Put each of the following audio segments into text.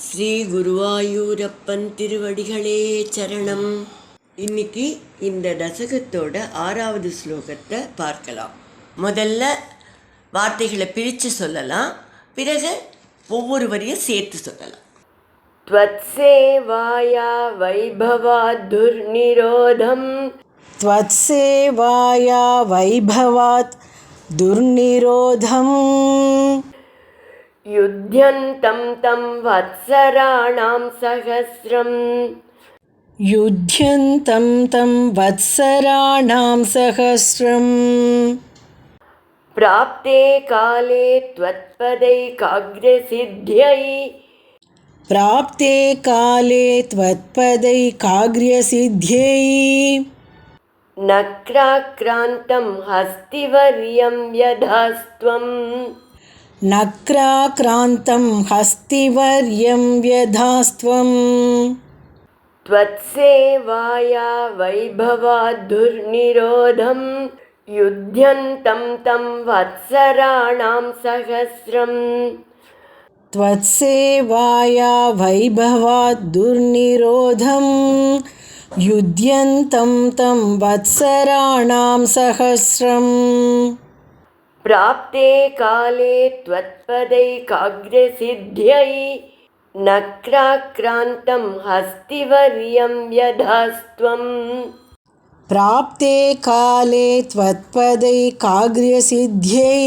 ஸ்ரீ குருவாயூரப்பன் திருவடிகளே சரணம். இன்னைக்கு இந்த தசகத்தோட 6வது ஸ்லோகத்தை பார்க்கலாம். முதல்ல வார்த்தைகளை பிரித்து சொல்லலாம், பிறகு ஒவ்வொரு வரியும் சேர்த்து சொல்லலாம். த்வத்சேவாயா வைபவாத் துர்நிரோதம். த்வத்சேவாயா வைபவாத் துர்நிரோதம். யுத்யந்தம் தம் வத்சராணாம் சஹஸ்ரம். யுத்யந்தம் தம் வத்சராணாம் சஹஸ்ரம். பிராப்தே காலே த்வத்பதைகாக்ர்யசித்யை. பிராப்தே காலே த்வத்பதைகாக்ர்யசித்யை. நக்ராக்ராந்தம் ஹஸ்திவர்யம் யதாஸ்த்வம். நக்ராக்ராந்தம் ஹஸ்திவர்யம் யதாஸ்த்வம். த்வத்சேவாயா வைபவாத் துர்நிரோதம். யுத்யந்தம் தம் வத்சராணாம் சஹஸ்ரம். த்வத்சேவாயா வைபவாத் துர்நிரோதம். யுத்யந்தம் தம் வத்சராணாம் சஹஸ்ரம். பிராப்தே காலே த்வத்பதைகாக்ர்யசித்யை. நக்ராக்ராந்தம் ஹஸ்திவர்யம் யதாஸ்த்வம். பிராப்தே காலே த்வத்பதைகாக்ர்யசித்யை.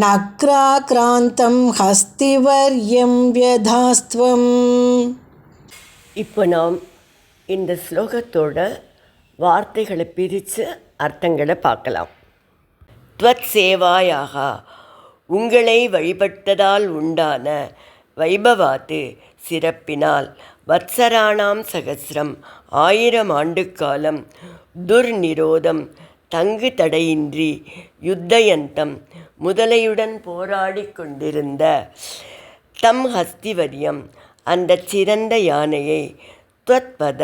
நக்ராக்ராந்தம் ஹஸ்திவர்யம் யதாஸ்த்வம். இப்போ நாம் இந்த ஸ்லோகத்தோட வார்த்தைகளை பிரித்து அர்த்தங்களை பார்க்கலாம். த்வத் சேவாயாக உங்களை வழிபட்டதால் உண்டான வைபவாத்து சிறப்பினால் வத்சராணாம் சகசிரம் 1000 ஆண்டுக்காலம் துர்நிரோதம் தங்கு தடையின்றி யுத்தயந்தம் முதலையுடன் போராடி கொண்டிருந்த தம் ஹஸ்திவரியம் அந்த சிறந்த யானையை த்வத்பத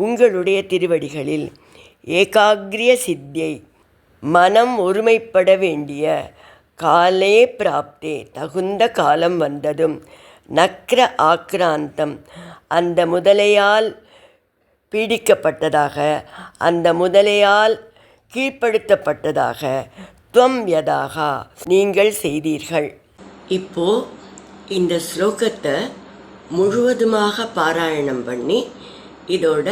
உங்களுடைய திருவடிகளில் ஏகாக்ரிய சித்தியை மனம் ஒருமைப்பட வேண்டிய காலே பிராப்தே தகுந்த காலம் வந்ததும் நக்ர ஆக்ராந்தம் அந்த முதலையால் பீடிக்கப்பட்டதாக அந்த முதலையால் கீழ்ப்படுத்தப்பட்டதாக துவம் யதாக நீங்கள் செய்தீர்கள். இப்போ இந்த ஸ்லோகத்தை முழுவதுமாக பாராயணம் பண்ணி இதோட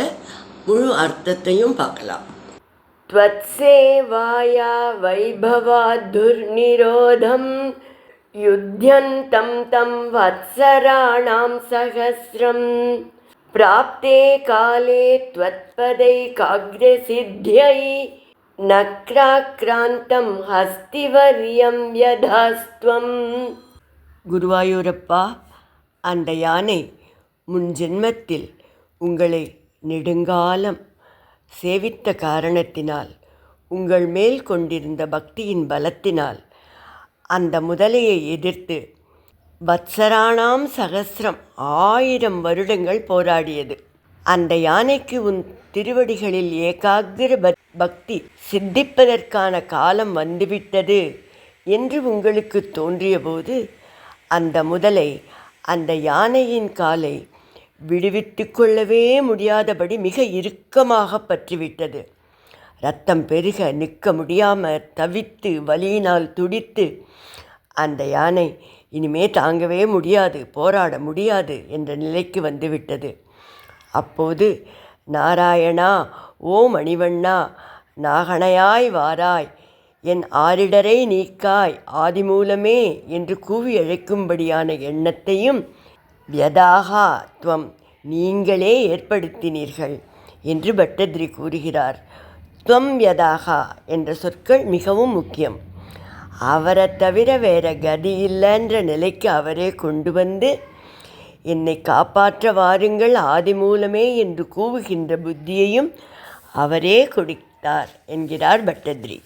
முழு அர்த்தத்தையும் பார்க்கலாம். த்வத்சேவாயா வைபவாத் துர்நிரோதம். யுத்யந்தம் தம் வத்சராணாம் சஹஸ்ரம். பிராப்தே காலே த்வத்பதைகாக்ர்யசித்யை. நக்ராக்ராந்தம் ஹஸ்திவர்யம் யதாஸ்த்வம். குருவாயூரப்பா, அந்த யானை முன் ஜென்மத்தில் உங்களை நெடுங்காலம் சேவித்த காரணத்தினால் உங்கள் மேல் கொண்டிருந்த பக்தியின் பலத்தினால் அந்த முதலையை எதிர்த்து வத்சராணாம் சகசிரம் 1000 வருடங்கள் போராடியது. அந்த யானைக்கு உன் திருவடிகளில் ஏகாகிர பக்தி சித்திப்பதற்கான காலம் வந்துவிட்டது என்று உங்களுக்கு தோன்றிய போது அந்த முதலை அந்த யானையின் காலை விடுவித்து கொள்ளவே முடியாதபடி மிக இறுக்கமாக பற்றிவிட்டது. இரத்தம் பெருக நிற்க முடியாமல் தவித்து வலியினால் துடித்து அந்த யானை இனிமே தாங்கவே முடியாது, போராட முடியாது என்ற நிலைக்கு வந்துவிட்டது. அப்போது நாராயணா, ஓ மணிவண்ணா, நாகணையாய் வாராய், என் ஆரிடரை நீக்காய், ஆதிமூலமே என்று கூவி அழைக்கும்படியான எண்ணத்தையும் யதாகா துவம் நீங்களே ஏற்படுத்தினீர்கள் என்று பட்டத்ரி கூறுகிறார். துவம் யதாகா என்ற சொற்கள் மிகவும் முக்கியம். அவரை தவிர வேற கதி இல்லைன்ற நிலைக்கு அவரே கொண்டு வந்து என்னை காப்பாற்ற வாருங்கள் ஆதிமூலமே என்று கூவுகின்ற புத்தியையும் அவரே கொடுத்தார் என்கிறார் பட்டத்ரி.